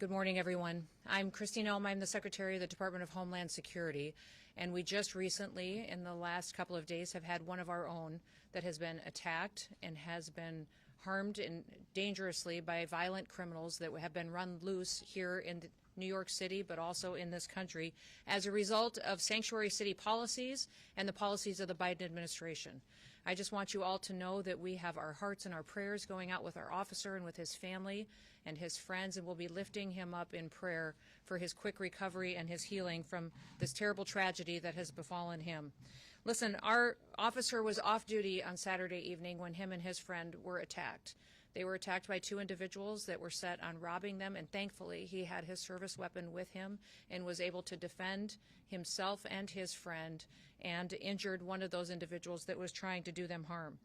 Good morning, everyone. I'm Kristi Noem. I'm the Secretary of the Department of Homeland Security, and we just recently, in the last couple of days, have had one of our own that has been attacked and has been harmed dangerously by violent criminals that have been run loose here in New York City, but also in this country, as a result of sanctuary city policies and the policies of the Biden administration. I just want you all to know that we have our hearts and our prayers going out with our officer and with his family and his friends, and we'll be lifting him up in prayer for his quick recovery and his healing from this terrible tragedy that has befallen him. Listen, our officer was off duty on Saturday evening when him and his friend were attacked. They were attacked by two individuals that were set on robbing them, and thankfully he had his service weapon with him and was able to defend himself and his friend and injured one of those individuals that was trying to do them harm.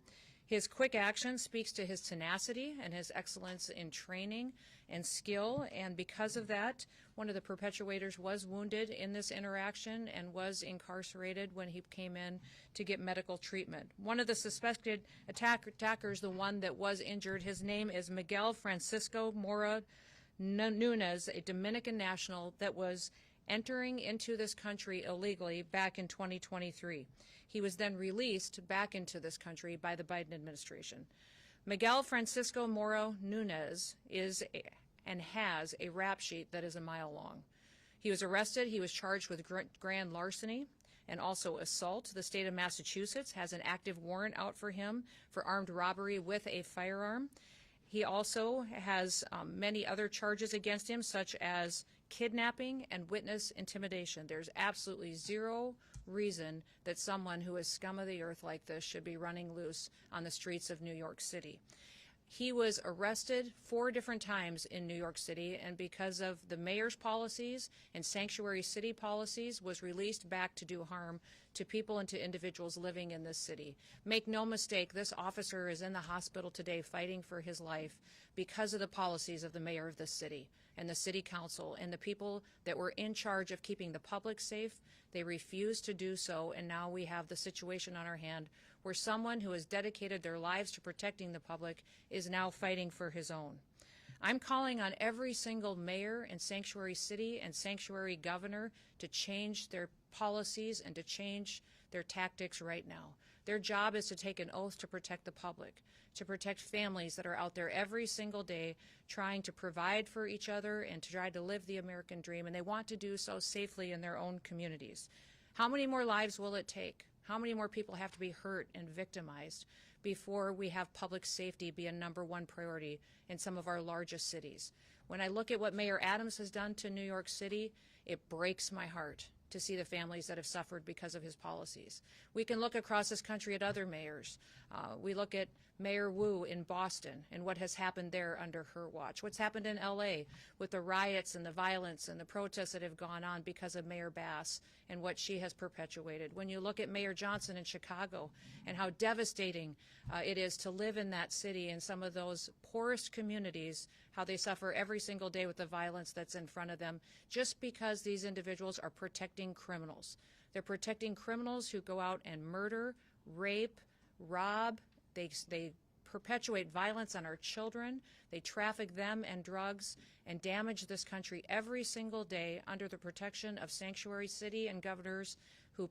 His quick action speaks to his tenacity and his excellence in training and skill, and because of that, one of the perpetrators was wounded in this interaction and was incarcerated when he came in to get medical treatment. One of the suspected attackers, the one that was injured, his name is Miguel Francisco Mora Nunez, a Dominican national that was entering into this country illegally back in 2023. He was then released back into this country by the Biden administration. Miguel Francisco Mora Nunez is and has a rap sheet that is a mile long. He was arrested. He was charged with grand larceny and also assault. The state of Massachusetts has an active warrant out for him for armed robbery with a firearm. He also has many other charges against him, such as kidnapping and witness intimidation. There's absolutely zero reason that someone who is scum of the earth like this should be running loose on the streets of New York City. He was arrested 4 different times in New York City, and because of the mayor's policies and sanctuary city policies, was released back to do harm to people and to individuals living in this city. Make no mistake, this officer is in the hospital today fighting for his life because of the policies of the mayor of this city and the city council and the people that were in charge of keeping the public safe. They refused to do so, and now we have the situation on our hand where someone who has dedicated their lives to protecting the public is now fighting for his own. I'm calling on every single mayor and sanctuary city and sanctuary governor to change their policies and to change their tactics right now. Their job is to take an oath to protect the public, to protect families that are out there every single day trying to provide for each other and to try to live the American dream, and they want to do so safely in their own communities. How many more lives will it take? How many more people have to be hurt and victimized before we have public safety be a #1 priority in some of our largest cities? When I look at what Mayor Adams has done to New York City, it breaks my heart to see the families that have suffered because of his policies. We can look across this country at other mayors. We look at Mayor Wu in Boston and what has happened there under her watch. What's happened in LA with the riots and the violence and the protests that have gone on because of Mayor Bass and what she has perpetuated. When you look at Mayor Johnson in Chicago and how devastating it is to live in that city and some of those poorest communities, how they suffer every single day with the violence that's in front of them, just because these individuals are protecting criminals. They're protecting criminals who go out and murder, rape, rob. They perpetuate violence on our children. They traffic them and drugs and damage this country every single day under the protection of sanctuary city and governors who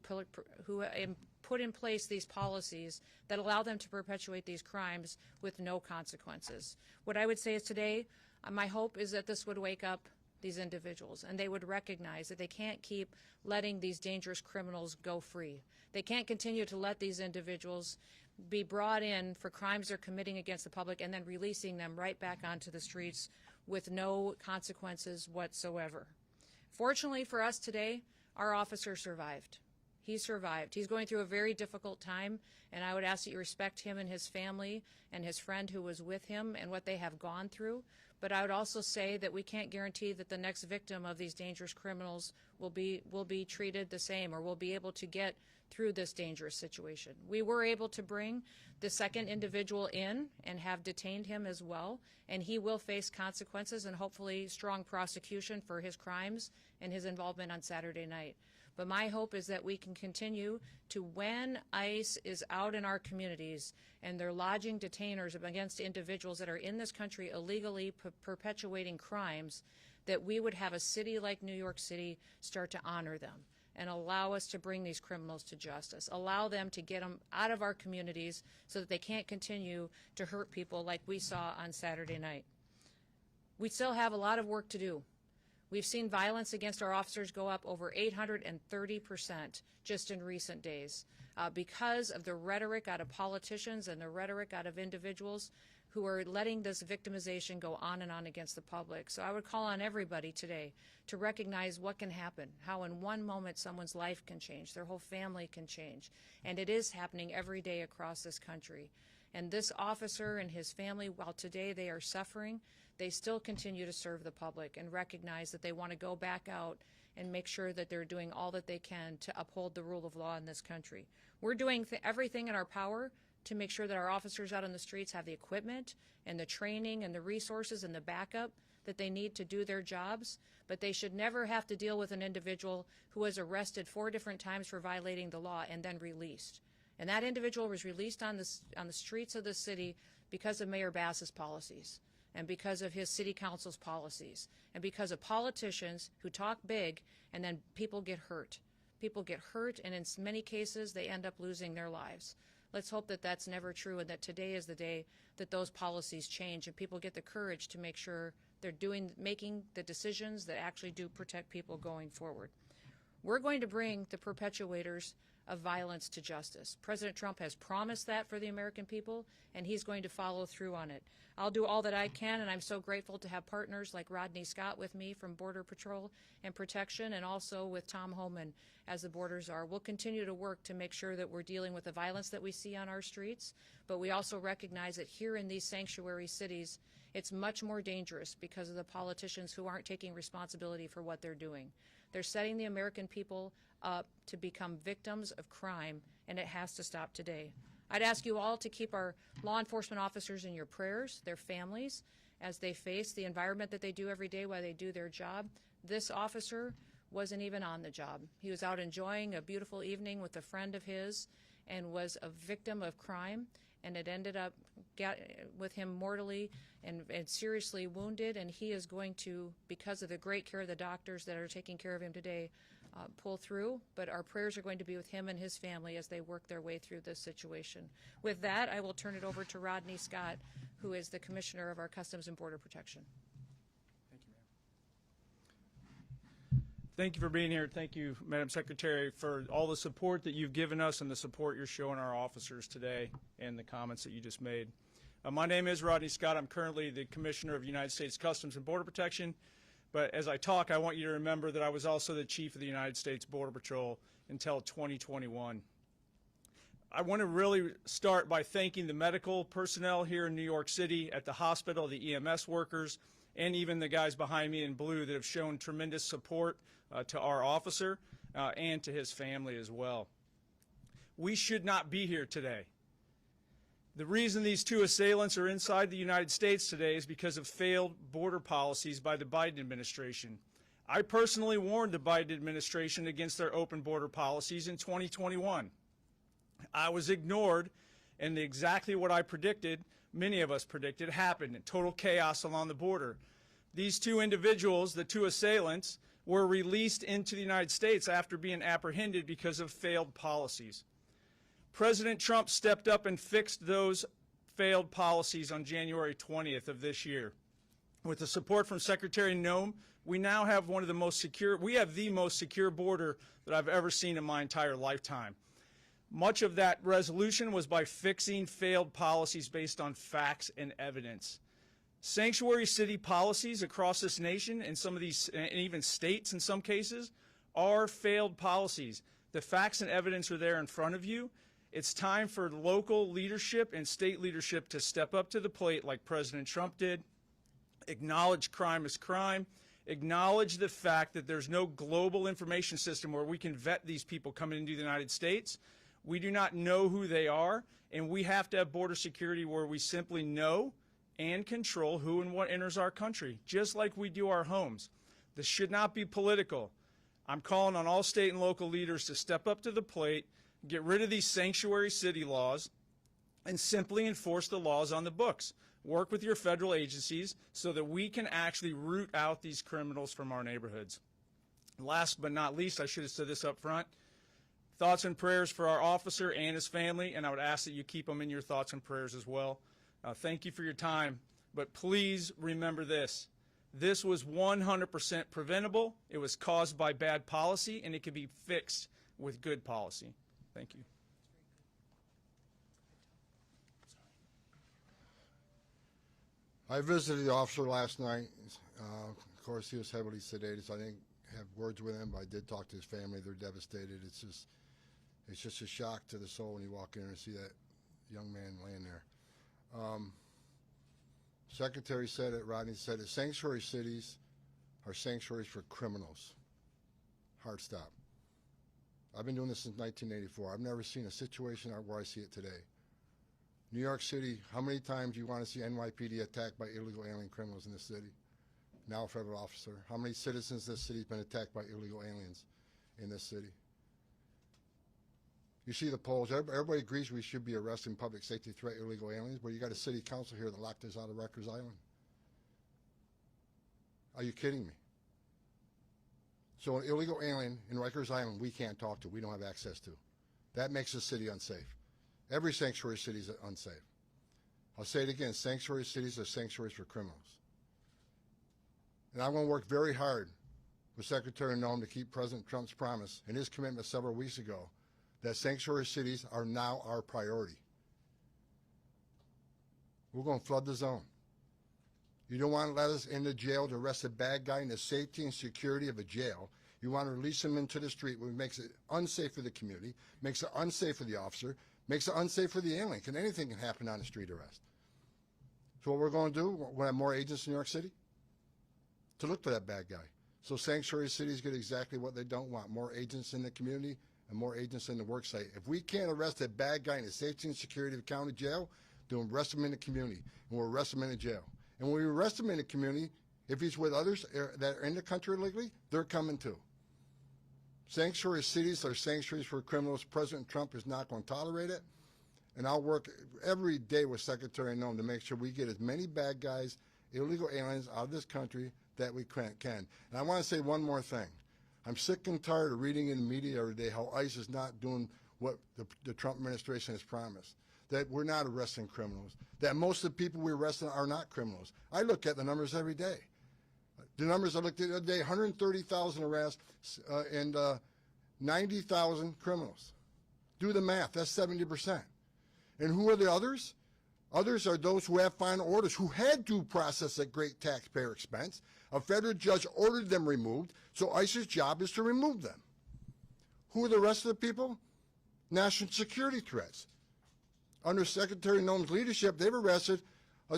put in place these policies that allow them to perpetuate these crimes with no consequences. What I would say is today, my hope is that this would wake up these individuals, and they would recognize that they can't keep letting these dangerous criminals go free. They can't continue to let these individuals be brought in for crimes they're committing against the public and then releasing them right back onto the streets with no consequences whatsoever. Fortunately for us today, our officer survived. He survived. He's going through a very difficult time, and I would ask that you respect him and his family and his friend who was with him and what they have gone through. But I would also say that we can't guarantee that the next victim of these dangerous criminals will be treated the same or will be able to get through this dangerous situation. We were able to bring the second individual in and have detained him as well, and he will face consequences and hopefully strong prosecution for his crimes and his involvement on Saturday night. But my hope is that we can continue to, when ICE is out in our communities and they're lodging detainers against individuals that are in this country illegally perpetuating crimes, that we would have a city like New York City start to honor them and allow us to bring these criminals to justice, allow them to get them out of our communities so that they can't continue to hurt people like we saw on Saturday night. We still have a lot of work to do. We've seen violence against our officers go up over 830% just in recent days because of the rhetoric out of politicians and the rhetoric out of individuals who are letting this victimization go on and on against the public. So I would call on everybody today to recognize what can happen, how in one moment someone's life can change, their whole family can change, and it is happening every day across this country. And this officer and his family, while today they are suffering, they still continue to serve the public and recognize that they want to go back out and make sure that they're doing all that they can to uphold the rule of law in this country. We're doing everything in our power to make sure that our officers out on the streets have the equipment and the training and the resources and the backup that they need to do their jobs, but they should never have to deal with an individual who was arrested 4 different times for violating the law and then released. And that individual was released on the streets of the city because of Mayor Bass's policies and because of his city council's policies and because of politicians who talk big and then people get hurt. People get hurt, and in many cases they end up losing their lives. Let's hope that that's never true and that today is the day that those policies change and people get the courage to make sure they're making the decisions that actually do protect people going forward. We're going to bring the perpetuators of violence to justice. President Trump has promised that for the American people, and he's going to follow through on it. I'll do all that I can, and I'm so grateful to have partners like Rodney Scott with me from Border Patrol and Protection, and also with Tom Homeland as the borders are. We'll continue to work to make sure that we're dealing with the violence that we see on our streets, but we also recognize that here in these sanctuary cities, it's much more dangerous because of the politicians who aren't taking responsibility for what they're doing. They're setting the American people up to become victims of crime, and it has to stop today. I'd ask you all to keep our law enforcement officers in your prayers, their families, as they face the environment that they do every day while they do their job. This officer wasn't even on the job. He was out enjoying a beautiful evening with a friend of his and was a victim of crime, and it ended up with him mortally and seriously wounded, and he is going to, because of the great care of the doctors that are taking care of him today, pull through, but our prayers are going to be with him and his family as they work their way through this situation. With that, I will turn it over to Rodney Scott, who is the Commissioner of our Customs and Border Protection. Thank you, ma'am. Thank you for being here. Thank you, Madam Secretary, for all the support that you've given us and the support you're showing our officers today and the comments that you just made. My name is Rodney Scott. I'm currently the Commissioner of United States Customs and Border Protection. But as I talk, I want you to remember that I was also the Chief of the United States Border Patrol until 2021. I want to really start by thanking the medical personnel here in New York City at the hospital, the EMS workers, and even the guys behind me in blue that have shown tremendous support to our officer and to his family as well. We should not be here today. The reason these 2 assailants are inside the United States today is because of failed border policies by the Biden administration. I personally warned the Biden administration against their open border policies in 2021. I was ignored, and exactly what I predicted, many of us predicted, happened. Total chaos along the border. These 2 individuals, the 2 assailants, were released into the United States after being apprehended because of failed policies. President Trump stepped up and fixed those failed policies on January 20th of this year. With the support from Secretary Noem, we now have the most secure border that I've ever seen in my entire lifetime. Much of that resolution was by fixing failed policies based on facts and evidence. Sanctuary city policies across this nation, and some of these, and even states in some cases, are failed policies. The facts and evidence are there in front of you. It's time for local leadership and state leadership to step up to the plate like President Trump did, acknowledge crime as crime, acknowledge the fact that there's no global information system where we can vet these people coming into the United States. We do not know who they are, and we have to have border security where we simply know and control who and what enters our country, just like we do our homes. This should not be political. I'm calling on all state and local leaders to step up to the plate, get rid of these sanctuary city laws, and simply enforce the laws on the books. Work with your federal agencies so that we can actually root out these criminals from our neighborhoods. Last but not least, I should have said this up front, thoughts and prayers for our officer and his family, and I would ask that you keep them in your thoughts and prayers as well. Thank you for your time, but please remember this. This was 100% preventable. It was caused by bad policy, and it can be fixed with good policy. Thank you. I visited the officer last night. Of course, he was heavily sedated, so I didn't have words with him, but I did talk to his family. They're devastated. It's just a shock to the soul when you walk in and see that young man laying there. Secretary said it, Rodney said it, sanctuary cities are sanctuaries for criminals. Hard stop. I've been doing this since 1984. I've never seen a situation where I see it today. New York City, how many times do you want to see NYPD attacked by illegal alien criminals in this city? Now a federal officer. How many citizens of this city have been attacked by illegal aliens in this city? You see the polls. Everybody agrees we should be arresting public safety threat illegal aliens, but you got a city council here that locked us out of Rikers Island. Are you kidding me? So an illegal alien in Rikers Island we can't talk to, we don't have access to. That makes the city unsafe. Every sanctuary city is unsafe. I'll say it again, sanctuary cities are sanctuaries for criminals. And I'm going to work very hard with Secretary Noem to keep President Trump's promise and his commitment several weeks ago that sanctuary cities are now our priority. We're going to flood the zone. You don't want to let us into jail to arrest a bad guy in the safety and security of a jail. You want to release him into the street, which makes it unsafe for the community, makes it unsafe for the officer, makes it unsafe for the alien. Anything can happen on a street arrest. So what we're going to do, we're going to have more agents in New York City to look for that bad guy. So sanctuary cities get exactly what they don't want, more agents in the community and more agents in the work site. If we can't arrest a bad guy in the safety and security of the county jail, then we'll arrest him in the community, and we'll arrest him in the jail. And when we arrest him in the community, if he's with others that are in the country illegally, they're coming too. Sanctuary cities are sanctuaries for criminals. President Trump is not going to tolerate it. And I'll work every day with Secretary Noem to make sure we get as many bad guys, illegal aliens out of this country that we can. And I want to say one more thing. I'm sick and tired of reading in the media every day how ICE is not doing what the Trump administration has promised, that we're not arresting criminals, that most of the people we're arresting are not criminals. I look at the numbers every day. The numbers I looked at the other day, 130,000 arrests and 90,000 criminals. Do the math, that's 70%. And who are the others? Others are those who have final orders, who had due process at great taxpayer expense. A federal judge ordered them removed, so ICE's job is to remove them. Who are the rest of the people? National security threats. Under Secretary Noem's leadership, they've arrested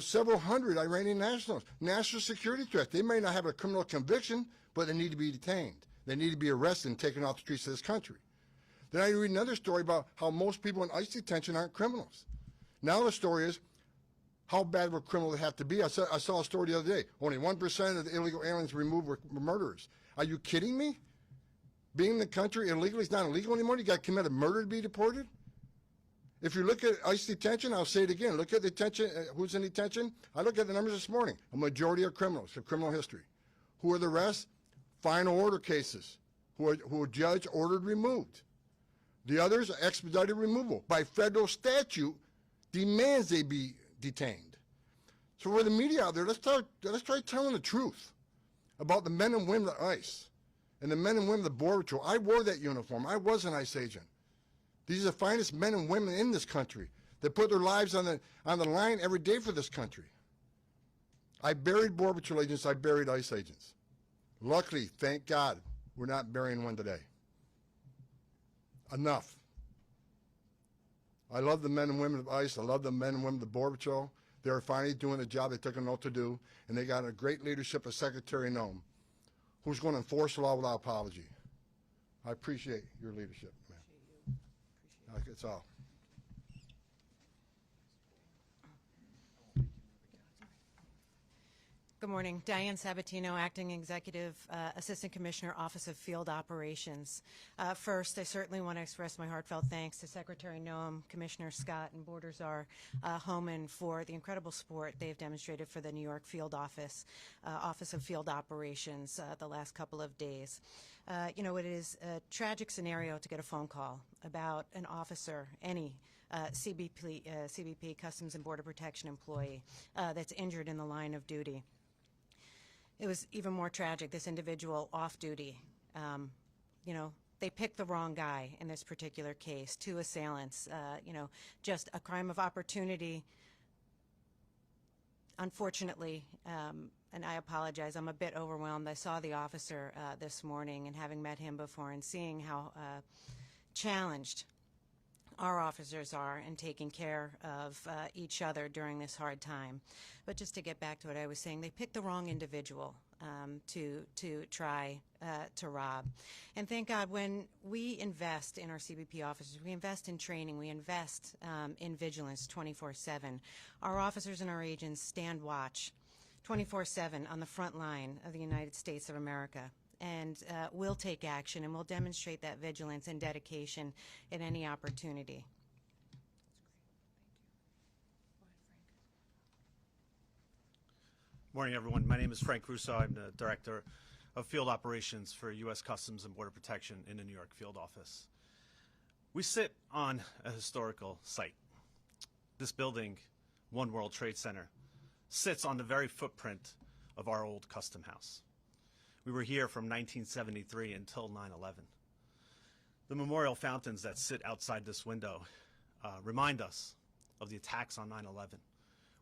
several hundred Iranian nationals. National security threats. They may not have a criminal conviction, but they need to be detained. They need to be arrested and taken off the streets of this country. Then I read another story about how most people in ICE detention aren't criminals. Now the story is, how bad would criminals have to be? I saw a story the other day. Only 1% of the illegal aliens removed were murderers. Are you kidding me? Being in the country illegally is not illegal anymore? You got to commit a murder to be deported? If you look at ICE detention, I'll say it again. Look at detention. Who's in detention? I looked at the numbers this morning. A majority are criminals, have criminal history. Who are the rest? Final order cases, who are judge ordered removed. The others are expedited removal. By federal statute, demands they be detained. So for the media out there, let's try telling the truth about the men and women of ICE and the men and women of the Border Patrol. I wore that uniform. I was an ICE agent. These are the finest men and women in this country that put their lives on the line every day for this country. I buried Border Patrol agents. I buried ICE agents. Luckily, thank God, we're not burying one today. Enough. I love the men and women of ICE. I love the men and women of the Border Patrol. They're finally doing the job they took an oath to do, and they got a great leadership of Secretary Noem, who's going to enforce the law without apology. I appreciate your leadership, man. That's all. Good morning. Diane Sabatino, Acting Executive Assistant Commissioner, Office of Field Operations. First, I certainly want to express my heartfelt thanks to Secretary Noem, Commissioner Scott, and Border Czar Homan for the incredible support they've demonstrated for the New York Field Office, Office of Field Operations the last couple of days. You know, it is a tragic scenario to get a phone call about an officer, any CBP, Customs and Border Protection employee, that's injured in the line of duty. It was even more tragic, this individual off duty. You know, they picked the wrong guy in this particular case, two assailants, you know, just a crime of opportunity. Unfortunately, and I apologize, I'm a bit overwhelmed. I saw the officer this morning, and having met him before and seeing how challenged our officers are in taking care of each other during this hard time. But just to get back to what I was saying, they picked the wrong individual to try to rob. And thank God, when we invest in our CBP officers, we invest in training, we invest in vigilance 24/7. Our officers and our agents stand watch 24/7 on the front line of the United States of America. And we'll take action, and we'll demonstrate that vigilance and dedication at any opportunity. Morning, everyone. My name is Frank Russo. I'm the Director of Field Operations for U.S. Customs and Border Protection in the New York Field Office. We sit on a historical site. This building, One World Trade Center, sits on the very footprint of our old custom house. We were here from 1973 until 9/11. The memorial fountains that sit outside this window remind us of the attacks on 9/11.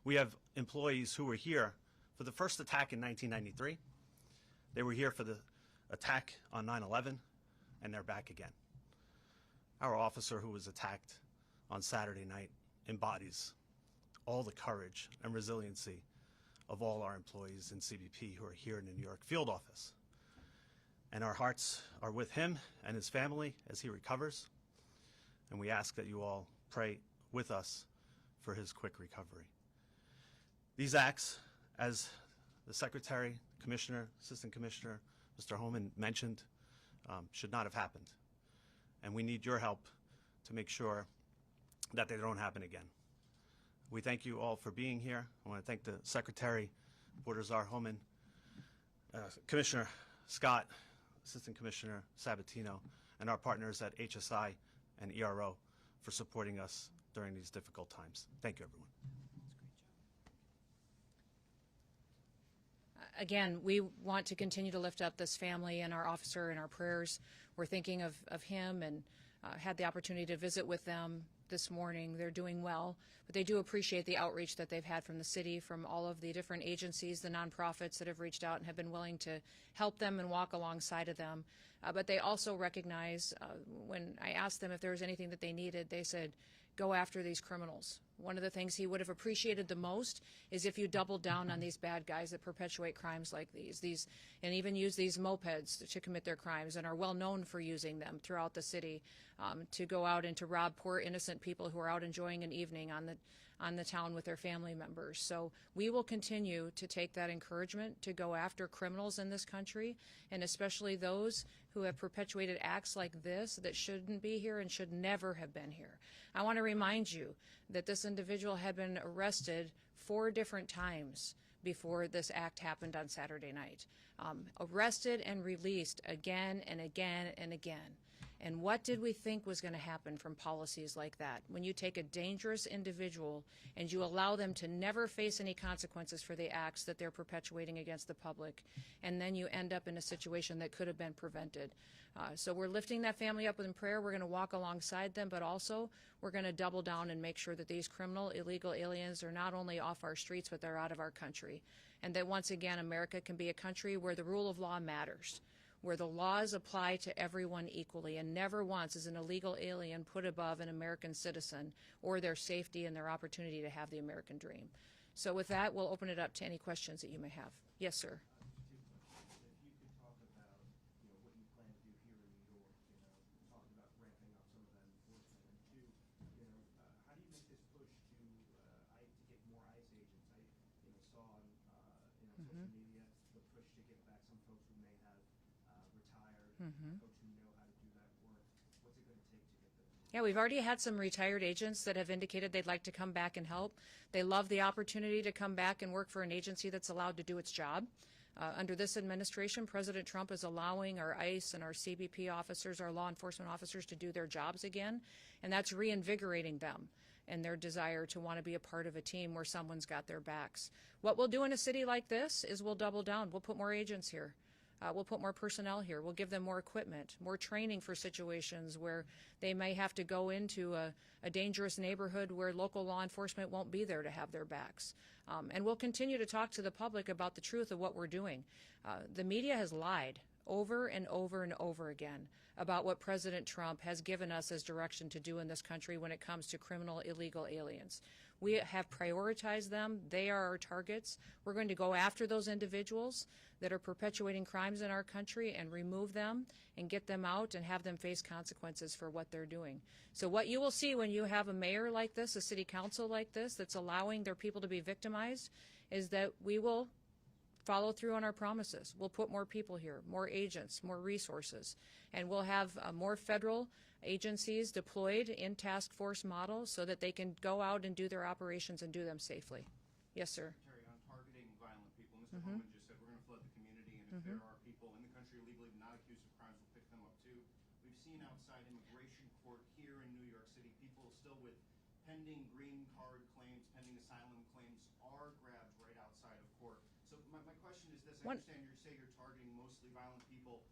We have employees who were here for the first attack in 1993. They were here for the attack on 9/11, and they're back again. Our officer who was attacked on Saturday night embodies all the courage and resiliency of all our employees in CBP who are here in the New York Field Office. And our hearts are with him and his family as he recovers. And we ask that you all pray with us for his quick recovery. These acts, as the Secretary, Commissioner, Assistant Commissioner, Mr. Homan mentioned, should not have happened. And we need your help to make sure that they don't happen again. We thank you all for being here. I want to thank the Secretary, Border Czar Homan, Commissioner Scott, Assistant Commissioner Sabatino, and our partners at HSI and ERO for supporting us during these difficult times. Thank you, everyone. Again, we want to continue to lift up this family and our officer in our prayers. We're thinking of him, and had the opportunity to visit with them this morning. They're doing well, but they do appreciate the outreach that they've had from the city, from all of the different agencies, the nonprofits that have reached out and have been willing to help them and walk alongside of them. But they also recognize, when I asked them if there was anything that they needed, they said, go after these criminals. One of the things he would have appreciated the most is if you doubled down on these bad guys that perpetuate crimes like these and even use these mopeds to commit their crimes and are well known for using them throughout the city to go out and to rob poor innocent people who are out enjoying an evening on the town with their family members. So we will continue to take that encouragement to go after criminals in this country, and especially those who have perpetuated acts like this that shouldn't be here and should never have been here. I want to remind you that this individual had been arrested 4 different times before this act happened on Saturday night. Arrested and released again and again and again. And what did we think was going to happen from policies like that? When you take a dangerous individual and you allow them to never face any consequences for the acts that they're perpetuating against the public, and then you end up in a situation that could have been prevented. So we're lifting that family up in prayer. We're going to walk alongside them, but also we're going to double down and make sure that these criminal, illegal aliens are not only off our streets, but they're out of our country. And that once again, America can be a country where the rule of law matters, where the laws apply to everyone equally, and never once is an illegal alien put above an American citizen or their safety and their opportunity to have the American dream. So with that, we'll open it up to any questions that you may have. Yes, sir. Yeah, we've already had some retired agents that have indicated they'd like to come back and help. They love the opportunity to come back and work for an agency that's allowed to do its job. Under this administration, President Trump is allowing our ICE and our CBP officers, our law enforcement officers, to do their jobs again, and that's reinvigorating them and their desire to want to be a part of a team where someone's got their backs. What we'll do in a city like this is we'll double down. We'll put more agents here. We'll put more personnel here. We'll give them more equipment, more training for situations where they may have to go into a dangerous neighborhood where local law enforcement won't be there to have their backs. And we'll continue to talk to the public about the truth of what we're doing. The media has lied over and over and over again about what President Trump has given us as direction to do in this country when it comes to criminal illegal aliens. We have prioritized them. They are our targets. We're going to go after those individuals that are perpetuating crimes in our country and remove them and get them out and have them face consequences for what they're doing. So what you will see when you have a mayor like this, a city council like this, that's allowing their people to be victimized, is that we will follow through on our promises. We'll put more people here, more agents, more resources, and we'll have more federal agencies deployed in task force model so that they can go out and do their operations and do them safely. Yes, sir. Secretary, on targeting violent people, Mr. Homeland just said we're going to flood the community, and if there are people in the country illegally not accused of crimes, we'll pick them up too. We've seen outside immigration court here in New York City, people still with pending green card claims, pending asylum claims are grabbed right outside of court. So my question is this: I understand you say you're targeting mostly violent people.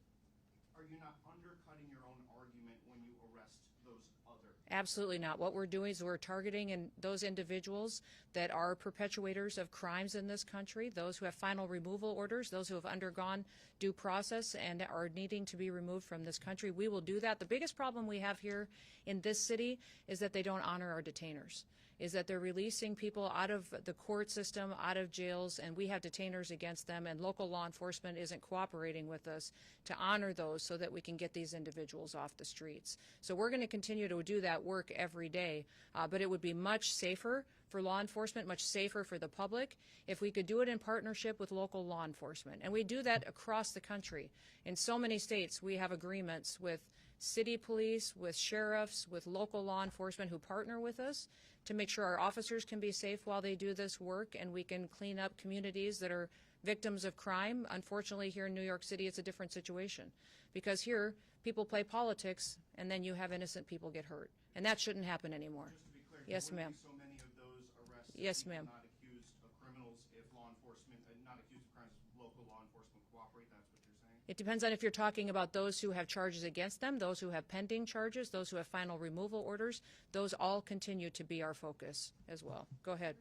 Are you not undercutting your own argument when you arrest those other? Absolutely not. What we're doing is we're targeting those individuals that are perpetuators of crimes in this country, those who have final removal orders, those who have undergone due process and are needing to be removed from this country. We will do that. The biggest problem we have here in this city is that they don't honor our detainers, is that they're releasing people out of the court system, out of jails, and we have detainers against them, and local law enforcement isn't cooperating with us to honor those so that we can get these individuals off the streets. So we're going to continue to do that work every day, but it would be much safer for law enforcement, much safer for the public, if we could do it in partnership with local law enforcement. And we do that across the country. In so many states, we have agreements with city police, with sheriffs, with local law enforcement who partner with us to make sure our officers can be safe while they do this work, and we can clean up communities that are victims of crime. Unfortunately, here in New York City, it's a different situation, because here people play politics and then you have innocent people get hurt, and that shouldn't happen anymore. Just to be clear, Yes, there ma'am. wouldn't be so many of those arrests Yes, of people ma'am. not accused of criminals if law enforcement, not accused of crimes, local law enforcement cooperate. That's what you're saying? It depends on if you're talking about those who have charges against them, those who have pending charges, those who have final removal orders. Those all continue to be our focus as well. Go ahead.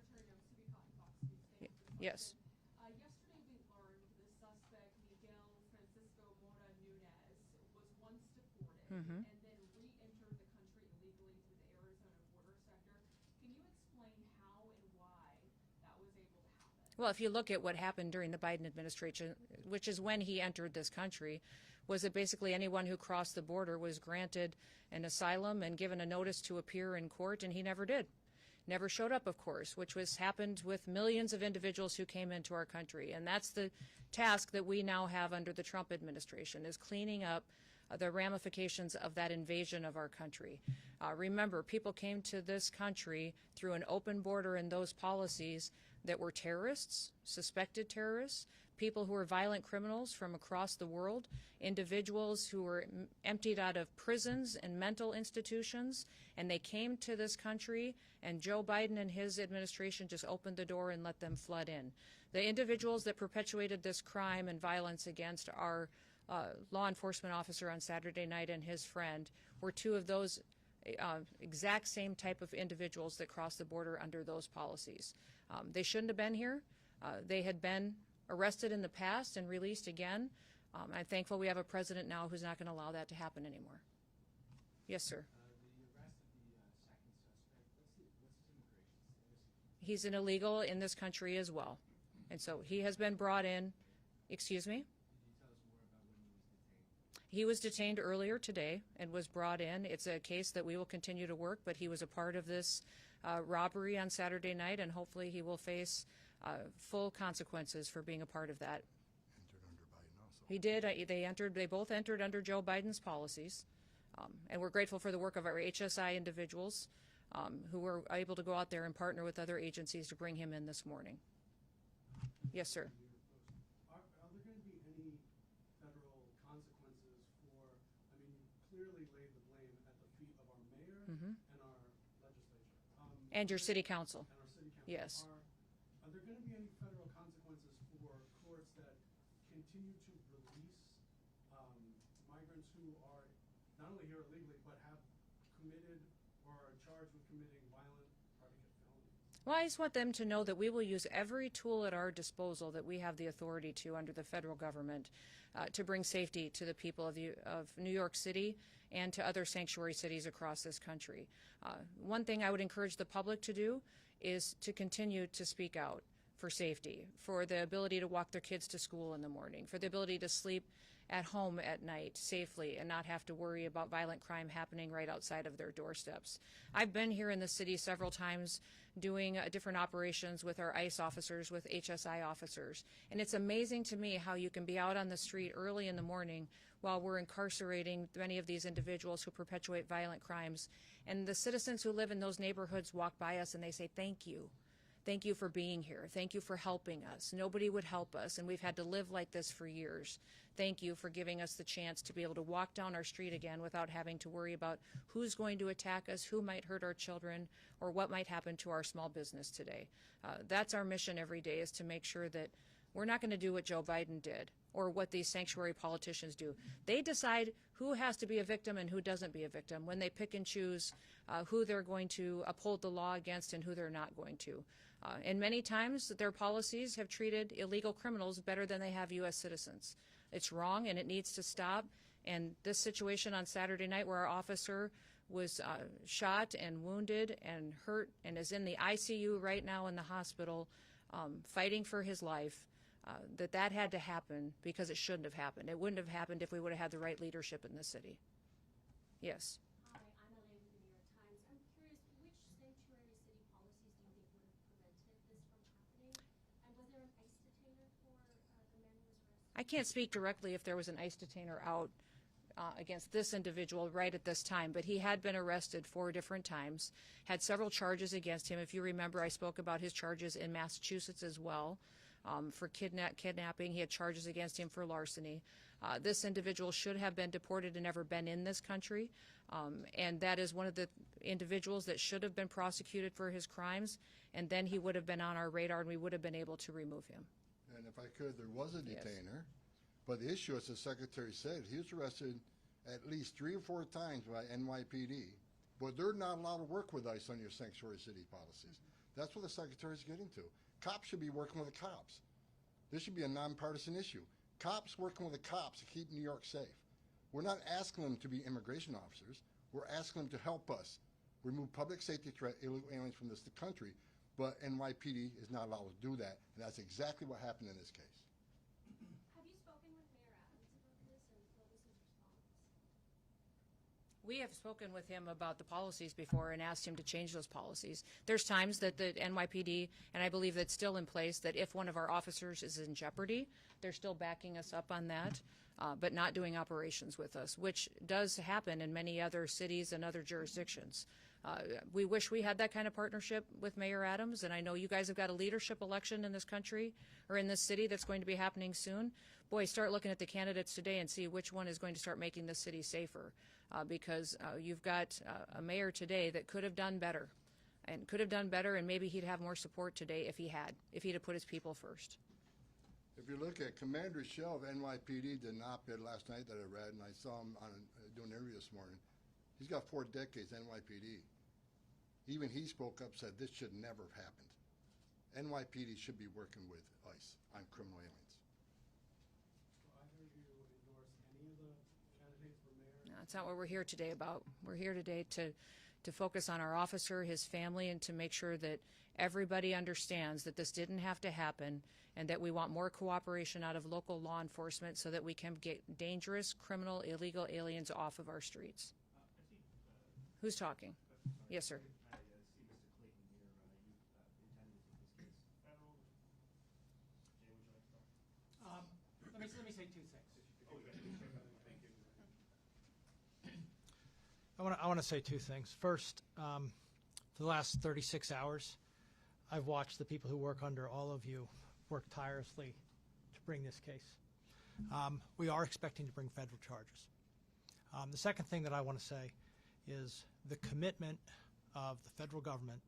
Yes. Yesterday we learned the suspect, Miguel Francisco Mora Nunez, was once deported and then re-entered the country illegally through the Arizona border sector. Can you explain how and why that was able to happen? Well, if you look at what happened during the Biden administration, which is when he entered this country, was that basically anyone who crossed the border was granted an asylum and given a notice to appear in court, and he never did. Never showed up, of course, which was happened with millions of individuals who came into our country. And that's the task that we now have under the Trump administration, is cleaning up the ramifications of that invasion of our country. Remember, people came to this country through an open border and those policies that were terrorists, suspected terrorists, people who were violent criminals from across the world, individuals who were emptied out of prisons and mental institutions, and they came to this country, and Joe Biden and his administration just opened the door and let them flood in. The individuals that perpetuated this crime and violence against our law enforcement officer on Saturday night and his friend were two of those exact same type of individuals that crossed the border under those policies. They shouldn't have been here. They had been arrested in the past and released again. I'm thankful we have a president now who's not going to allow that to happen anymore. Yes, sir. The arrest of the second suspect, what's his immigration status? He's an illegal in this country as well. And so he has been brought in. Excuse me? Could you tell us more about when he was detained? He was detained earlier today and was brought in. It's a case that we will continue to work, but he was a part of this robbery on Saturday night, and hopefully he will face full consequences for being a part of that. Entered under Biden also. He did. They both entered under Joe Biden's policies. And we're grateful for the work of our HSI individuals who were able to go out there and partner with other agencies to bring him in this morning. Yes, sir. Are there going to be any federal consequences for, I mean, you clearly laid the blame at the feet of our mayor and our legislature. And your city council. And our city council. Yes. Are there going to be any federal consequences for courts that continue to release migrants who are not only here illegally, but have committed or are charged with committing violent predicate felonies? Well, I just want them to know that we will use every tool at our disposal that we have the authority to under the federal government to bring safety to the people of New York City and to other sanctuary cities across this country. One thing I would encourage the public to do is to continue to speak out for safety, for the ability to walk their kids to school in the morning, for the ability to sleep at home at night safely and not have to worry about violent crime happening right outside of their doorsteps. I've been here in the city several times doing different operations with our ICE officers, with HSI officers, and it's amazing to me how you can be out on the street early in the morning while we're incarcerating many of these individuals who perpetuate violent crimes, and the citizens who live in those neighborhoods walk by us and they say, "Thank you. Thank you for being here. Thank you for helping us. Nobody would help us, and we've had to live like this for years. Thank you for giving us the chance to be able to walk down our street again without having to worry about who's going to attack us, who might hurt our children, or what might happen to our small business today." That's our mission every day, is to make sure that we're not going to do what Joe Biden did or what these sanctuary politicians do. They decide who has to be a victim and who doesn't be a victim when they pick and choose who they're going to uphold the law against and who they're not going to. And many times their policies have treated illegal criminals better than they have U.S. citizens. It's wrong and it needs to stop. And this situation on Saturday night where our officer was shot and wounded and hurt and is in the ICU right now in the hospital fighting for his life, that had to happen because it shouldn't have happened. It wouldn't have happened if we would have had the right leadership in the city. Yes. Hi, I'm Elaine with the New York Times. I'm curious, which sanctuary city policies do you think would have prevented this from happening? And was there an ICE detainer for the man who was arrested? I can't speak directly if there was an ICE detainer out against this individual right at this time, but he had been arrested 4 different times, had several charges against him. If you remember, I spoke about his charges in Massachusetts as well. For kidnapping. He had charges against him for larceny. This individual should have been deported and never been in this country, and that is one of the individuals that should have been prosecuted for his crimes, and then he would have been on our radar and we would have been able to remove him. And if I could, there was a detainer, but the issue, as the Secretary said, he was arrested at least 3 or 4 times by NYPD, but they're not allowed to work with ICE on your sanctuary city policies. That's what the Secretary's getting to. Cops should be working with the cops. This should be a nonpartisan issue. Cops working with the cops to keep New York safe. We're not asking them to be immigration officers. We're asking them to help us remove public safety threat illegal aliens from this country, but NYPD is not allowed to do that, and that's exactly what happened in this case. Have you spoken with Mayor Adams about this, and what was his response? We have spoken with him about the policies before and asked him to change those policies. There's times that the NYPD, and I believe that's still in place, that if one of our officers is in jeopardy, they're still backing us up on that, but not doing operations with us, which does happen in many other cities and other jurisdictions. We wish we had that kind of partnership with Mayor Adams, and I know you guys have got a leadership election in this country or in this city that's going to be happening soon. Boy, start looking at the candidates today and see which one is going to start making this city safer, because you've got a mayor today that could have done better, and maybe he'd have more support today if he'd have put his people first. If you look at Commander Shell of NYPD did an op-ed last night that I read, and I saw him on doing an interview this morning. He's got 4 decades NYPD. Even he spoke up, said this should never have happened. NYPD should be working with ICE on criminal aliens. Do either of you endorse any of the candidates for mayor? No, that's not what we're here today about. We're here today to focus on our officer, his family, and to make sure that everybody understands that this didn't have to happen and that we want more cooperation out of local law enforcement so that we can get dangerous, criminal, illegal aliens off of our streets. Who's talking? Yes, sir. I see Mr. Clayton here. You intended to take this case federal. Jay, would you like to start? Let me say 2 things. I want to say two things. First, for the last 36 hours, I've watched the people who work under all of you work tirelessly to bring this case. We are expecting to bring federal charges. The second thing that I want to say is the commitment of the federal government,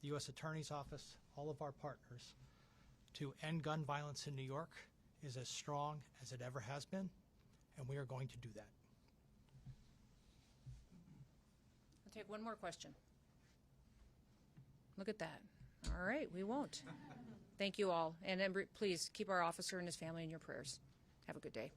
the U.S. Attorney's Office, all of our partners, to end gun violence in New York is as strong as it ever has been, and we are going to do that. I'll take one more question. Look at that. All right, we won't. Thank you all. And please keep our officer and his family in your prayers. Have a good day.